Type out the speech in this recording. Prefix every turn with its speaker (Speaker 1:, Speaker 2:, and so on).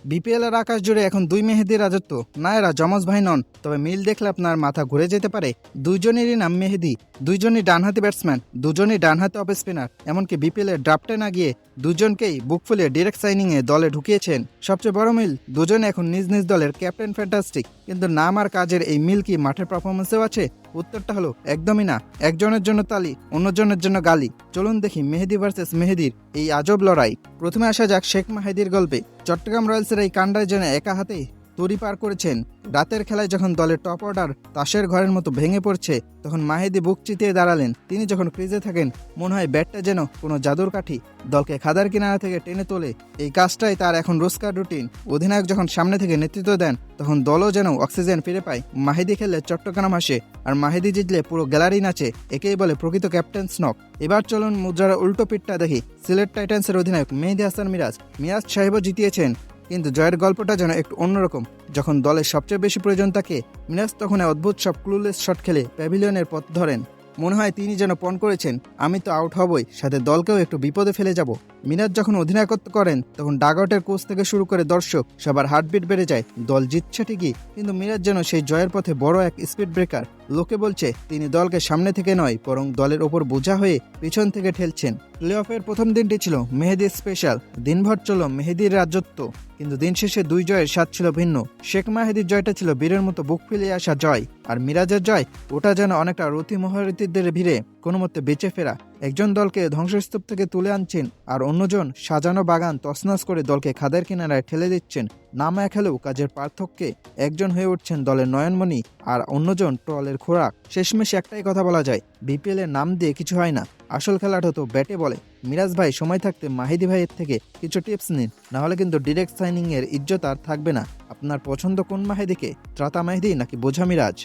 Speaker 1: BPL এর আকাশ জুড়ে এখন দুই মেহেদির রাজত্ব। না, এরা যমজ ভাই নন, তবে মিল দেখলে আপনার মাথা ঘুরে যেতে পারে। দুইজনেরই নাম মেহেদি, দুইজনই ডানহাতি ব্যাটসম্যান, দুজনই ডানহাতি অফ স্পিনার। এমনকি বিপিএল এর ড্রাফটে না গিয়ে দুজনকেই বুক ফুলিয়ে ডিরেক্ট সাইনিং এ দলে ঢুকিয়েছেন। সবচেয়ে বড় মিল, দুজনে এখন নিজ নিজ দলের ক্যাপ্টেন ফ্যান্টাস্টিক। কিন্তু নাম আর কাজের এই মিল কি মাঠের পারফরমেন্সেও আছে? উত্তরটা হলো একদমই না। একজনের জন্য তালি, অন্যজনের জন্য গালি। চলুন দেখি মেহেদি ভার্সেস মেহেদির এই আজব লড়াই। প্রথমে আসা যাক শেখ মাহিদির গল্পে। চট্টগ্রাম রয়্যালসের এই কাণ্ডায় যেন একা হাতে তরি পার করেছেন। রাতের খেলায় যখন দলের টপ অর্ডার তাসের ঘরের মতো ভেঙে পড়ছে, তখন মাহিদি বুক চিতিয়ে দাঁড়ালেন। তিনি যখন ক্রিজে থাকেন, মনে হয় ব্যাটটা যেন কোনো জাদুর কাঠি, দলকে খাদার কিনারা থেকে টেনে তোলে। এই কাজটাই তার এখন রোজকার রুটিন। অধিনায়ক যখন সামনে থেকে নেতৃত্ব দেন, তখন দলও যেন অক্সিজেন ফিরে পায়। মাহিদি খেললে চট্টগ্রাম হাসে, আর মাহিদি জিতলে পুরো গ্যালারি নাচে। একেই বলে প্রকৃত ক্যাপ্টেন স্নক। এবার চলুন মুদ্রার উল্টো পিঠটা দেখি। সিলেট টাইটান্সের অধিনায়ক মেহেদী হাসান মিরাজ সাহেবও জিতিয়েছেন, কিন্তু জয়ের গল্পটা যেন একটু অন্যরকম। যখন দলের সবচেয়ে বেশি প্রয়োজন থাকে, মিরাজ তখন অদ্ভুত সব ক্লুলেস শট খেলে প্যাভিলিয়নের পথ ধরেন। মনে হয় তিনি যেন পণ করেছেন, আমি তো আউট হবই, সাথে দলকেও একটু বিপদে ফেলে যাব। মিরাজ যখন অধিনায়কত্ব করেন, তখন ডাগআউটের কোচ থেকে শুরু করে দর্শক সবার হার্টবিট বেড়ে যায়। দল জিতছে ঠিকই, কিন্তু মিরাজ যেন সেই জয়ের পথে বড় এক স্পিড ব্রেকার। লোকে বলছে তিনি দলকে সামনে থেকে নয়, বরং দলের ওপর বোঝা হয়ে পিছন থেকে ঠেলছেন। প্লে অফের প্রথম দিনটি ছিল মেহেদি স্পেশাল। দিনভর চলল মেহেদির রাজত্ব, কিন্তু দিন শেষে দুই জয়ের স্বাদ ছিল ভিন্ন। শেখ মাহিদির জয়টা ছিল বীরের মতো বুক ফেলিয়ে আসা জয়, আর মিরাজের জয়, ওটা যেন অনেকটা রথি মহারথীদের ভিড়ে কোনো মতে বেঁচে ফেরা। একজন দলকে ধ্বংসস্তূপ থেকে তুলে আনছেন, আর অন্যজন সাজানো বাগান তছনছ করে দলকে খাদের কিনারায় ঠেলে দিচ্ছেন। নাম এক হলেও কাজের পার্থক্যে একজন হয়ে উঠছেন দলের নয়নমণি, আর অন্যজন ট্রলের খোরাক। শেষমেশ একটাই কথা বলা যায়, বিপিএল এর নাম দিয়ে কিছু হয় না, আসল খেলাটা তো ব্যাটে বলে। মিরাজ ভাই, সময় থাকতে মাহিদি ভাইয়ের থেকে কিছু টিপস নিন, নাহলে কিন্তু ডিরেক্ট সাইনিং এর ইজ্জত আর থাকবে না। আপনার পছন্দ কোন মাহিদিকে, ত্রাতা মাহিদি নাকি বোঝা মিরাজ?